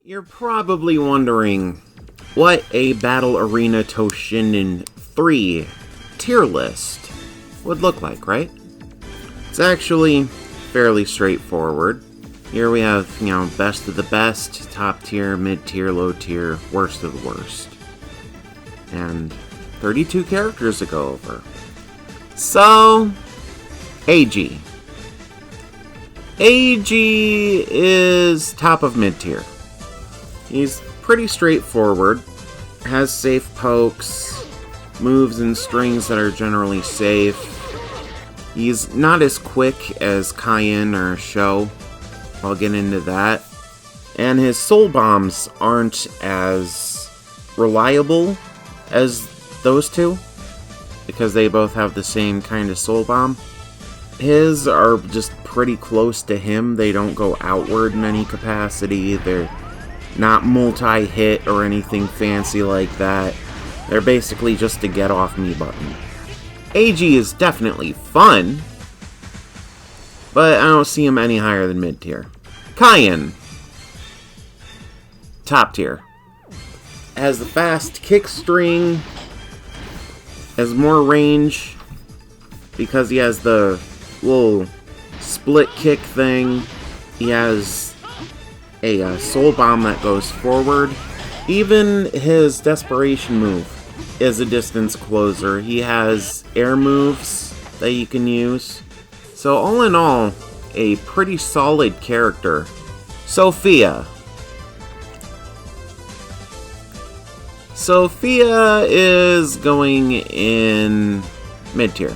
You're probably wondering what a Battle Arena Toshinden 3 tier list would look like, right? It's actually fairly straightforward. Here we have, best of the best, top tier, mid tier, low tier, worst of the worst. And 32 characters to go over. So, AG. AG is top of mid tier. He's pretty straightforward, has safe pokes, moves and strings that are generally safe. He's not as quick as Cayenne or Sho, I'll get into that. And his soul bombs aren't as reliable as those two, because they both have the same kind of soul bomb. His are just pretty close to him. They don't go outward in any capacity. They're not multi-hit or anything fancy like that. They're basically just a get off me button. AG is definitely fun, but I don't see him any higher than mid tier. Cayenne, top tier. Has the fast kick string, has more range because he has the little split kick thing. He has a soul bomb that goes forward. Even his desperation move is a distance closer. He has air moves that you can use. So all in all, a pretty solid character. Sophia. Sophia is going in mid tier.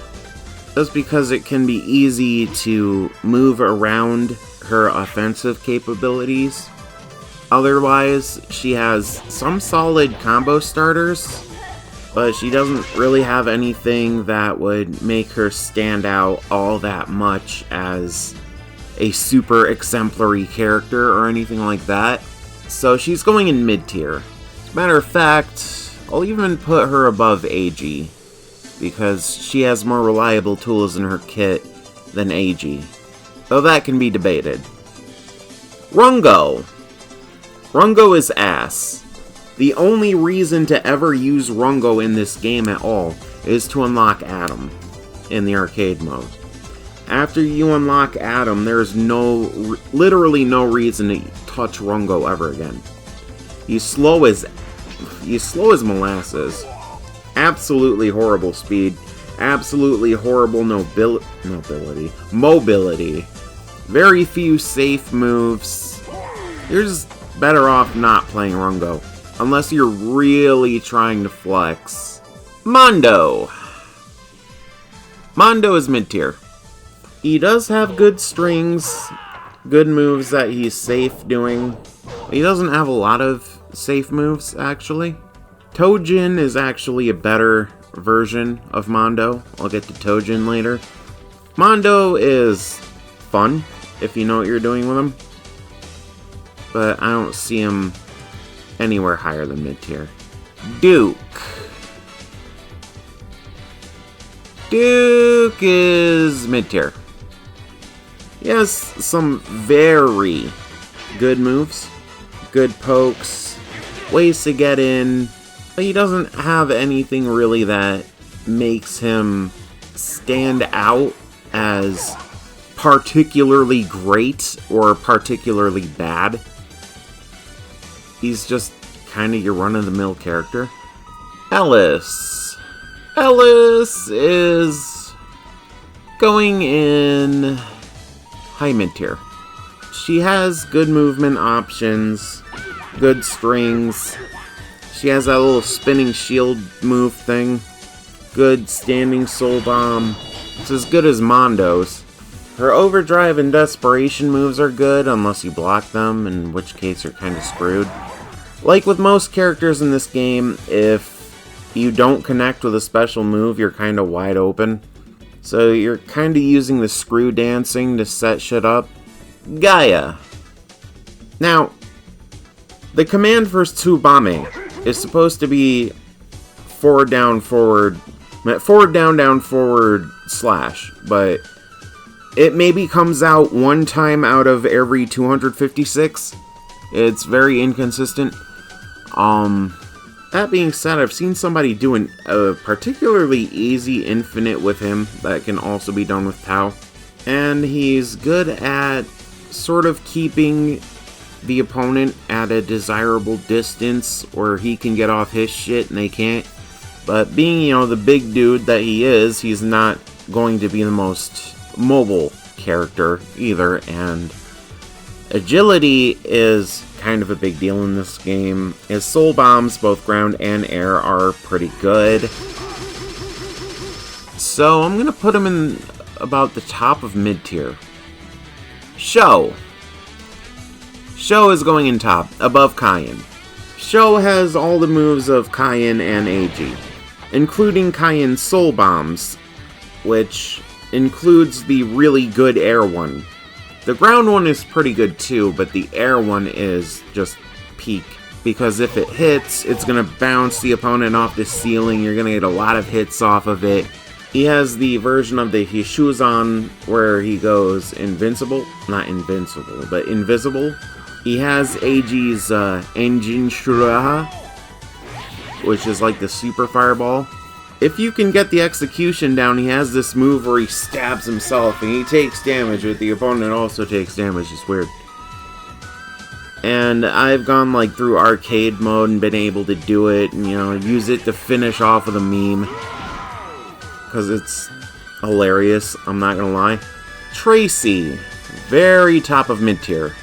Just because it can be easy to move around her offensive capabilities. Otherwise, she has some solid combo starters, but she doesn't really have anything that would make her stand out all that much as a super exemplary character or anything like that. So she's going in mid tier. As a matter of fact, I'll even put her above AG, because she has more reliable tools in her kit than AG. Though that can be debated. Rungo. Rungo is ass. The only reason to ever use Rungo in this game at all is to unlock Adam in the arcade mode. After you unlock Adam, there's literally no reason to touch Rungo ever again. He's slow as molasses. Absolutely horrible speed. Absolutely horrible mobility. Very few safe moves. You're just better off not playing Rungo, unless you're really trying to flex. Mondo. Mondo is mid-tier. He does have good strings, good moves that he's safe doing. He doesn't have a lot of safe moves, actually. Tojin is actually a better version of Mondo. I'll get to Tojin later. Mondo is fun, if you know what you're doing with him. But I don't see him anywhere higher than mid-tier. Duke. Duke is mid-tier. He has some very good moves, good pokes, ways to get in, but he doesn't have anything really that makes him stand out as particularly great or particularly bad. He's just kind of your run-of-the-mill character. Ellis. Ellis is going in high mid-tier. She has good movement options, good strings. She has that little spinning shield move thing. Good standing soul bomb. It's as good as Mondo's. Her overdrive and desperation moves are good, unless you block them, in which case you're kind of screwed. Like with most characters in this game, if you don't connect with a special move, you're kind of wide open. So you're kind of using the screw dancing to set shit up. Gaia. Now, the command for Tsubame is supposed to be forward, down, forward, slash, but it maybe comes out one time out of every 256. It's very inconsistent. That being said, I've seen somebody do a particularly easy infinite with him that can also be done with Tao. And he's good at sort of keeping the opponent at a desirable distance where he can get off his shit and they can't. But being, the big dude that he is, he's not going to be the most mobile character either. And agility is kind of a big deal in this game. His soul bombs, both ground and air, are pretty good. So I'm going to put him in about the top of mid-tier. Sho. Sho is going in top, above Cayenne. Sho has all the moves of Cayenne and AG, including Cayenne's soul bombs, which includes the really good air one. The ground one is pretty good too, but the air one is just peak. Because if it hits, it's going to bounce the opponent off the ceiling, you're going to get a lot of hits off of it. He has the version of the Hishuzan where he goes invincible. Not invincible, but invisible. He has AG's Engine Shuraha, which is like the super fireball. If you can get the execution down, he has this move where he stabs himself and he takes damage, but the opponent also takes damage. It's weird. And I've gone like through arcade mode and been able to do it and, use it to finish off with a meme. Because it's hilarious, I'm not gonna lie. Tracy, very top of mid-tier.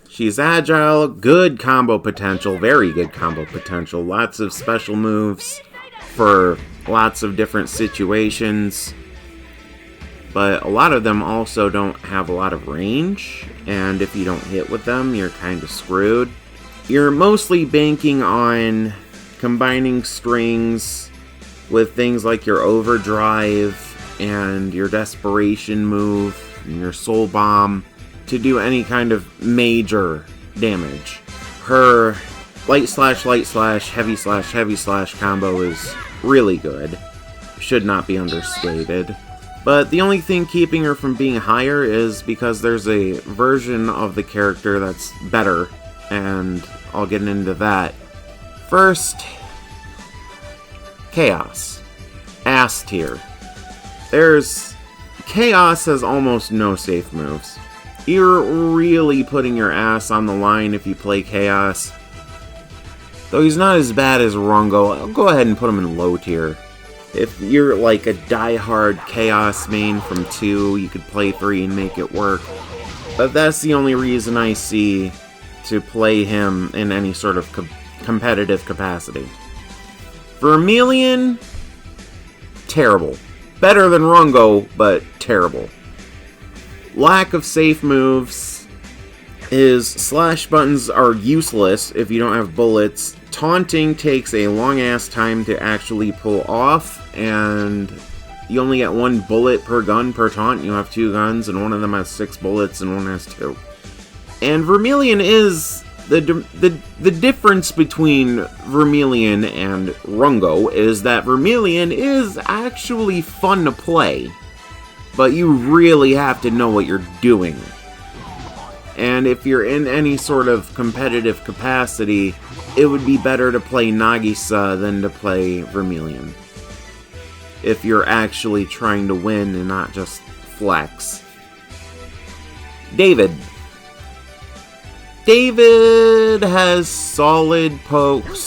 She's agile, good combo potential, very good combo potential. Lots of special moves for lots of different situations. But a lot of them also don't have a lot of range. And if you don't hit with them, you're kind of screwed. You're mostly banking on combining strings with things like your overdrive and your desperation move and your soul bomb to do any kind of major damage. Her light slash, heavy slash combo is really good. Should not be understated. But the only thing keeping her from being higher is because there's a version of the character that's better, and I'll get into that. First, Chaos. Ass tier. Chaos has almost no safe moves. You're really putting your ass on the line if you play Chaos. Though he's not as bad as Rungo, I'll go ahead and put him in low tier. If you're like a die-hard Chaos main from 2, you could play 3 and make it work. But that's the only reason I see to play him in any sort of competitive capacity. Vermilion, terrible. Better than Rungo, but terrible. Lack of safe moves. His slash buttons are useless if you don't have bullets. Taunting takes a long-ass time to actually pull off, and you only get 1 bullet per gun per taunt. You have 2 guns, and one of them has 6 bullets, and one has 2. And Vermilion is... The difference between Vermilion and Rungo is that Vermilion is actually fun to play, but you really have to know what you're doing. And if you're in any sort of competitive capacity, it would be better to play Nagisa than to play Vermilion. If you're actually trying to win and not just flex. David. David has solid pokes,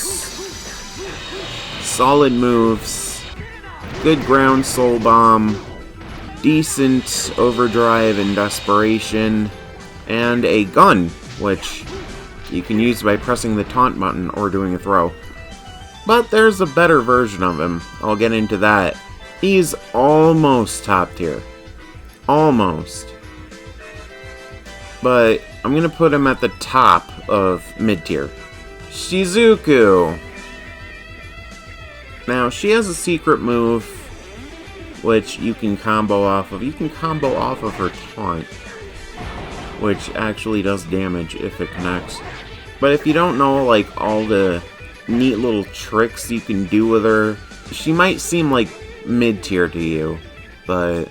solid moves, good ground soul bomb, decent overdrive and desperation, and a gun, which you can use by pressing the taunt button or doing a throw. But there's a better version of him. I'll get into that. He's almost top tier. Almost. But I'm going to put him at the top of mid-tier. Shizuku. Now, she has a secret move, which you can combo off of. You can combo off of her taunt, which actually does damage if it connects. But if you don't know, like, all the neat little tricks you can do with her, she might seem like mid-tier to you, but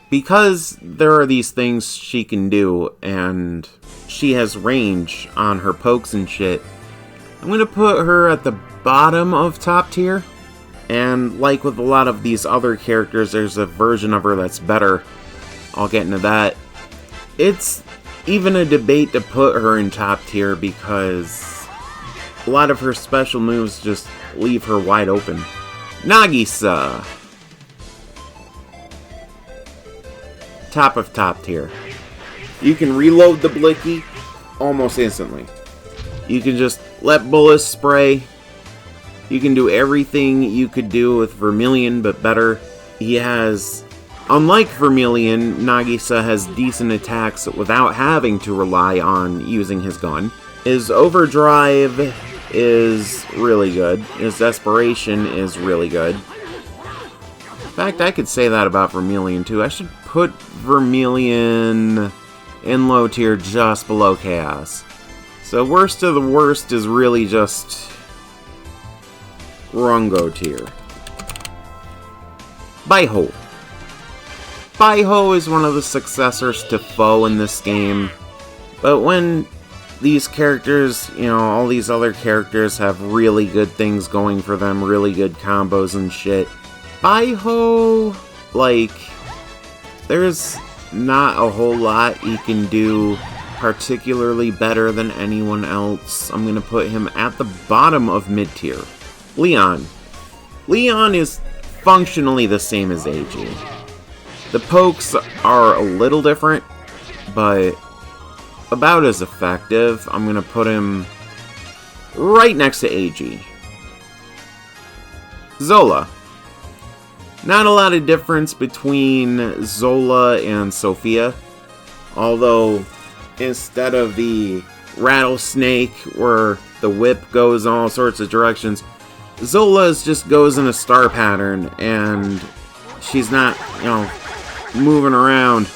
Because there are these things she can do, and she has range on her pokes and shit, I'm gonna put her at the bottom of top tier. And like with a lot of these other characters, there's a version of her that's better. I'll get into that. It's even a debate to put her in top tier because a lot of her special moves just leave her wide open. Nagisa! Top of top tier. You can reload the Blicky almost instantly. You can just let bullets spray. You can do everything you could do with Vermilion, but better. He has, unlike Vermilion, Nagisa has decent attacks without having to rely on using his gun. His overdrive is really good. His desperation is really good. In fact, I could say that about Vermilion too. I should put Vermilion in low tier just below Chaos. So worst of the worst is really just Rungo tier. Baiho. Baiho is one of the successors to Foe in this game. But when these characters, all these other characters have really good things going for them, really good combos and shit, Baiho, there's not a whole lot he can do particularly better than anyone else. I'm gonna put him at the bottom of mid-tier. Leon. Leon is functionally the same as AG. The pokes are a little different, but about as effective. I'm gonna put him right next to AG. Zola. Not a lot of difference between Zola and Sophia, although instead of the rattlesnake where the whip goes in all sorts of directions, Zola's just goes in a star pattern, and she's not, moving around.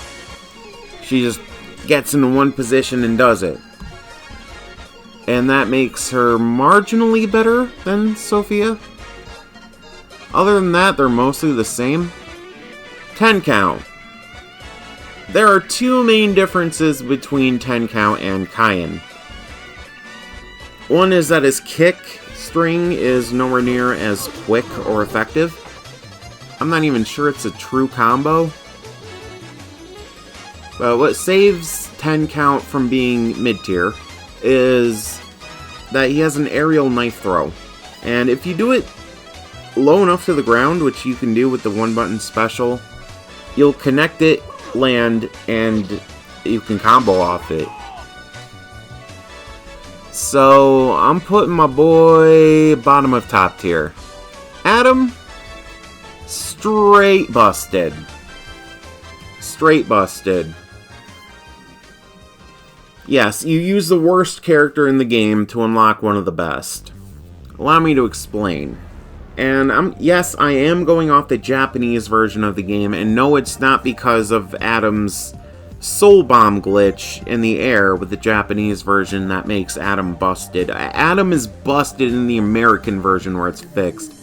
She just gets into one position and does it. And that makes her marginally better than Sophia. Other than that, they're mostly the same. 10 count. There are two main differences between 10 count and Kaien. One is that his kick string is nowhere near as quick or effective. I'm not even sure it's a true combo. But what saves 10 count from being mid-tier is that he has an aerial knife throw. And if you do it low enough to the ground, which you can do with the one-button special, you'll connect it, land, and you can combo off it. So, I'm putting my boy bottom of top tier. Adam, straight busted. Straight busted. Yes, you use the worst character in the game to unlock one of the best. Allow me to explain. And yes, I am going off the Japanese version of the game, and no, it's not because of Adam's soul bomb glitch in the air with the Japanese version that makes Adam busted. Adam is busted in the American version where it's fixed.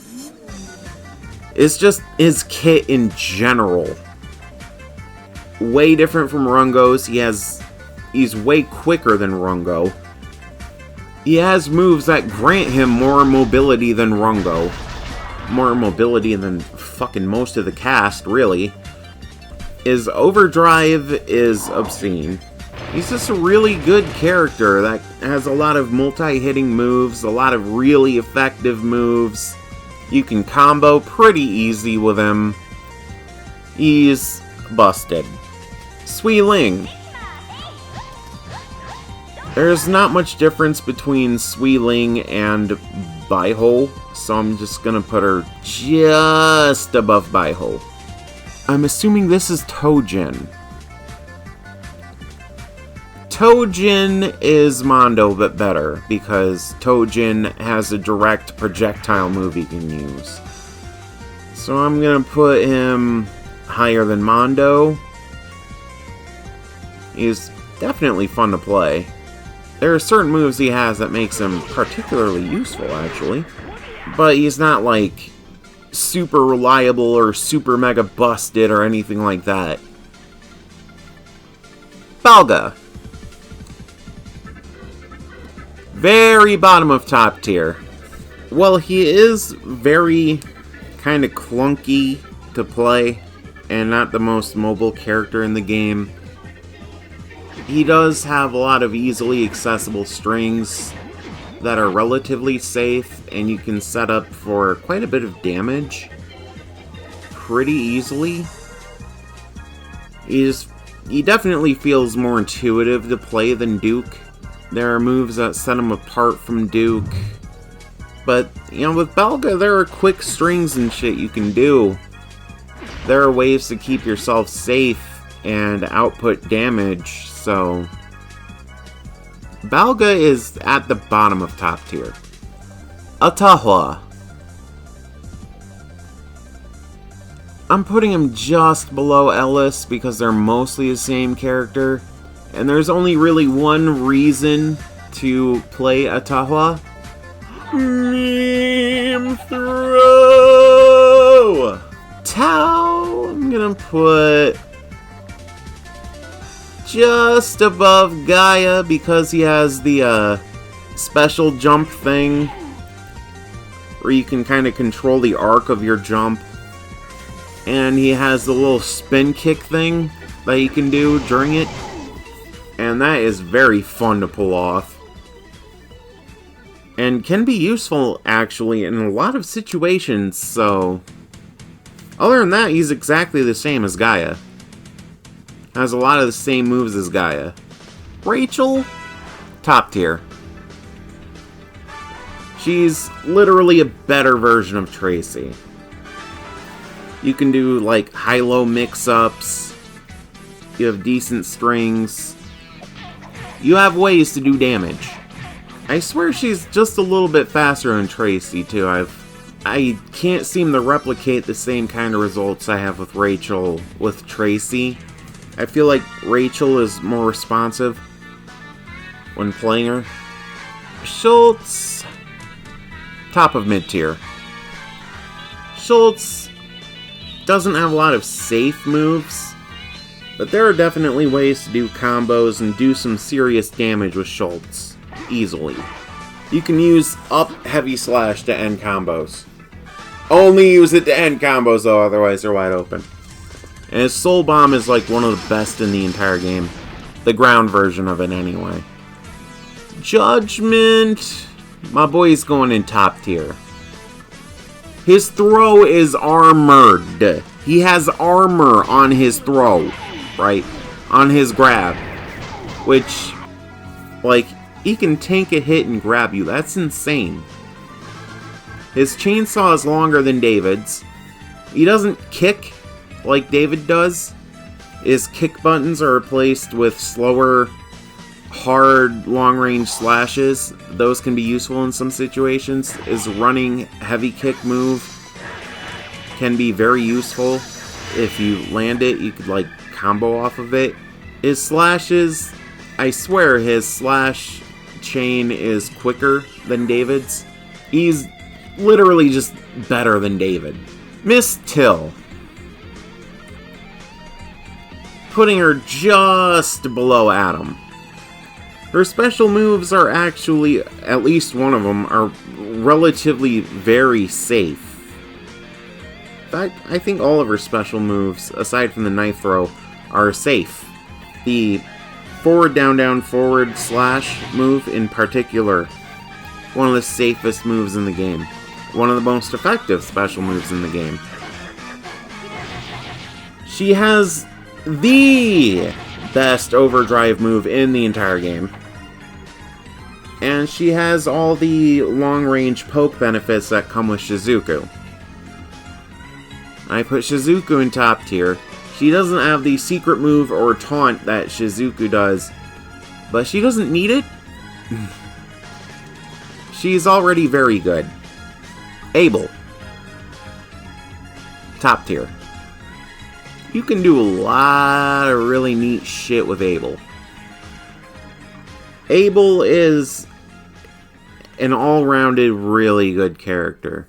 It's just his kit in general. Way different from Rungo's. He's way quicker than Rungo. He has moves that grant him more mobility than Rungo. More mobility than fucking most of the cast, really. His overdrive is obscene. He's just a really good character that has a lot of multi-hitting moves, a lot of really effective moves. You can combo pretty easy with him. He's busted. Sui Ling. There's not much difference between Sui Ling and Baiho, so I'm just gonna put her just above Baiho. I'm assuming this is Tojin. Tojin is Mondo, but better, because Tojin has a direct projectile move he can use. So I'm gonna put him higher than Mondo. He's definitely fun to play. There are certain moves he has that makes him particularly useful, actually. But he's not, like, super reliable or super mega busted or anything like that. Balga. Very bottom of top tier. Well, he is very kind of clunky to play and not the most mobile character in the game. He does have a lot of easily accessible strings that are relatively safe, and you can set up for quite a bit of damage pretty easily. He definitely feels more intuitive to play than Duke. There are moves that set him apart from Duke. But, you know, with Balga, there are quick strings and shit you can do. There are ways to keep yourself safe and output damage, so Balga is at the bottom of top tier. Atahua. I'm putting him just below Ellis because they're mostly the same character, and there's only really one reason to play Atahua. Meme throw! Tau, I'm gonna put just above Gaia because he has the special jump thing where you can kind of control the arc of your jump. And he has the little spin kick thing that you can do during it. And that is very fun to pull off. And can be useful, actually, in a lot of situations, so other than that, he's exactly the same as Gaia. Has a lot of the same moves as Gaia. Rachel, top tier. She's literally a better version of Tracy. You can do, like, high-low mix-ups. You have decent strings. You have ways to do damage. I swear she's just a little bit faster than Tracy, too. I can't seem to replicate the same kind of results I have with Rachel with Tracy. I feel like Rachel is more responsive when playing her. Schultz, top of mid-tier. Schultz doesn't have a lot of safe moves, but there are definitely ways to do combos and do some serious damage with Schultz. Easily. You can use up heavy slash to end combos. Only use it to end combos though, otherwise they're wide open. And his Soul Bomb is like one of the best in the entire game. The ground version of it anyway. Judgment. My boy's going in top tier. His throw is armored. He has armor on his throw, right? On his grab. Which, like, he can tank a hit and grab you. That's insane. His chainsaw is longer than David's. He doesn't kick like David does. His kick buttons are replaced with slower, hard, long-range slashes. Those can be useful in some situations. His running heavy kick move can be very useful. If you land it, you could, like, combo off of it. His slashes, I swear his slash chain is quicker than David's. He's literally just better than David. Miss Till. Putting her just below Adam. Her special moves are actually, at least one of them, are relatively very safe. In fact, I think all of her special moves, aside from the knife throw, are safe. The forward, down, down, forward, slash move in particular, one of the safest moves in the game. One of the most effective special moves in the game. She has the best overdrive move in the entire game. And she has all the long-range poke benefits that come with Shizuku. I put Shizuku in top tier. She doesn't have the secret move or taunt that Shizuku does, but she doesn't need it. She's already very good. Abel. Top tier. You can do a lot of really neat shit with Abel. Abel is an all-rounded really good character.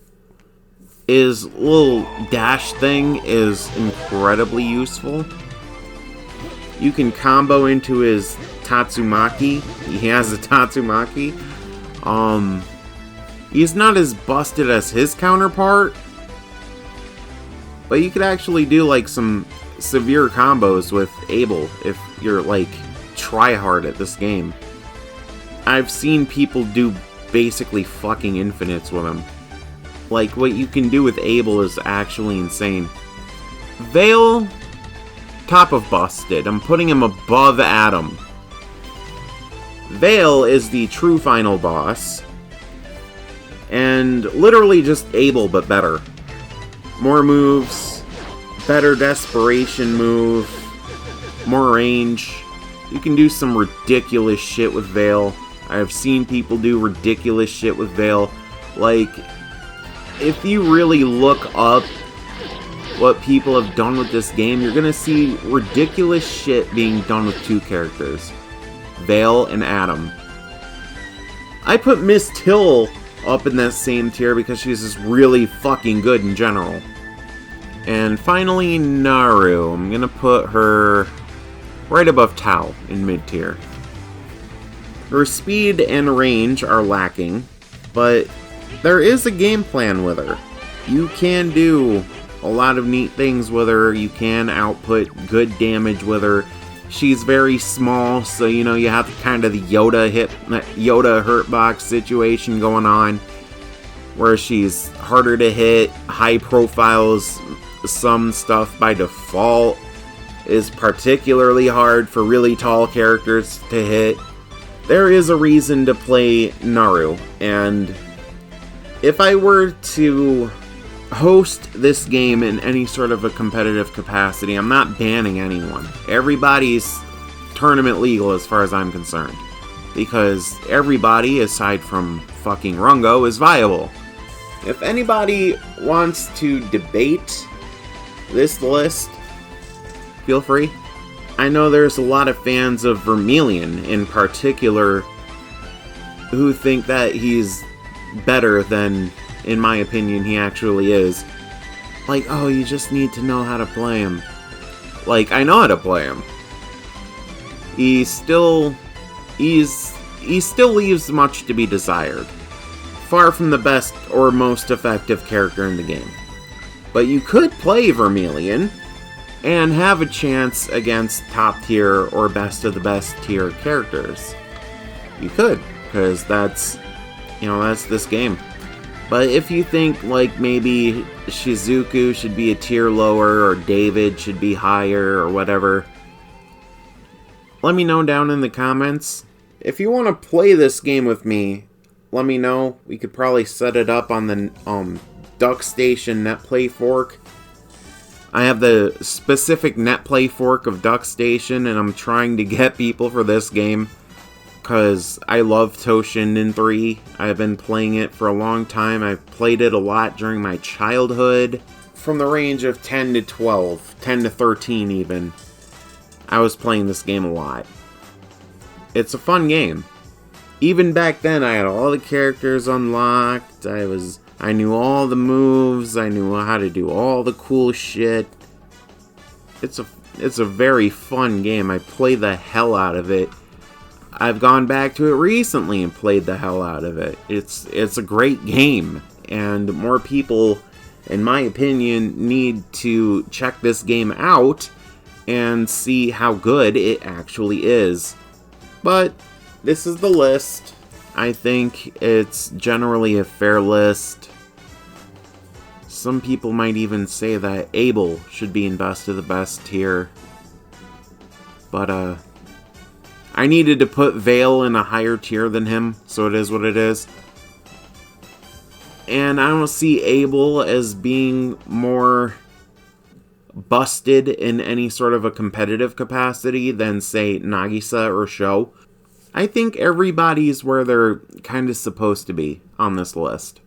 His little dash thing is incredibly useful. You can combo into his Tatsumaki. He has a Tatsumaki. He's not as busted as his counterpart, but you could actually do like some severe combos with Abel if you're like try hard at this game. I've seen people do basically fucking infinites with him. Like, what you can do with Abel is actually insane. Vale, top of busted. I'm putting him above Adam. Vale is the true final boss. And literally just Abel, but better. More moves, better desperation move, more range. You can do some ridiculous shit with Vale. I've seen people do ridiculous shit with Vale. Like, if you really look up what people have done with this game, you're gonna see ridiculous shit being done with two characters. Vale and Adam. I put Miss Till up in that same tier because she's just really fucking good in general. And finally, Naru. I'm gonna put her right above Tao in mid-tier. Her speed and range are lacking, but there is a game plan with her. You can do a lot of neat things with her. You can output good damage with her. She's very small, so you know you have kind of the Yoda hurtbox situation going on, where she's harder to hit, high profiles. Some stuff by default is particularly hard for really tall characters to hit. There is a reason to play Naru, and if I were to host this game in any sort of a competitive capacity, I'm not banning anyone. Everybody's tournament legal as far as I'm concerned, because everybody, aside from fucking Rungo, is viable. If anybody wants to debate this list, feel free. I know there's a lot of fans of Vermilion in particular who think that he's better than, in my opinion, he actually is. Like, oh, you just need to know how to play him. Like, I know how to play him. He still leaves much to be desired. Far from the best or most effective character in the game. But you could play Vermilion and have a chance against top tier or best of the best tier characters. You could, because that's this game. But if you think like maybe Shizuku should be a tier lower or David should be higher or whatever, let me know down in the comments. If you want to play this game with me, let me know. We could probably set it up on the Duck Station netplay fork. I have the specific netplay fork of Duck Station, and I'm trying to get people for this game because I love Toshinden 3. I've been playing it for a long time. I've played it a lot during my childhood. From the range of 10 to 12, 10 to 13 even, I was playing this game a lot. It's a fun game. Even back then, I had all the characters unlocked. I knew all the moves. I knew how to do all the cool shit. It's a very fun game. I play the hell out of it. I've gone back to it recently and played the hell out of it. It's a great game, and more people, in my opinion, need to check this game out and see how good it actually is. But this is the list. I think it's generally a fair list. Some people might even say that Abel should be in best of the best tier. But, I needed to put Vale in a higher tier than him, so it is what it is. And I don't see Abel as being more busted in any sort of a competitive capacity than, say, Nagisa or Sho. I think everybody's where they're kind of supposed to be on this list.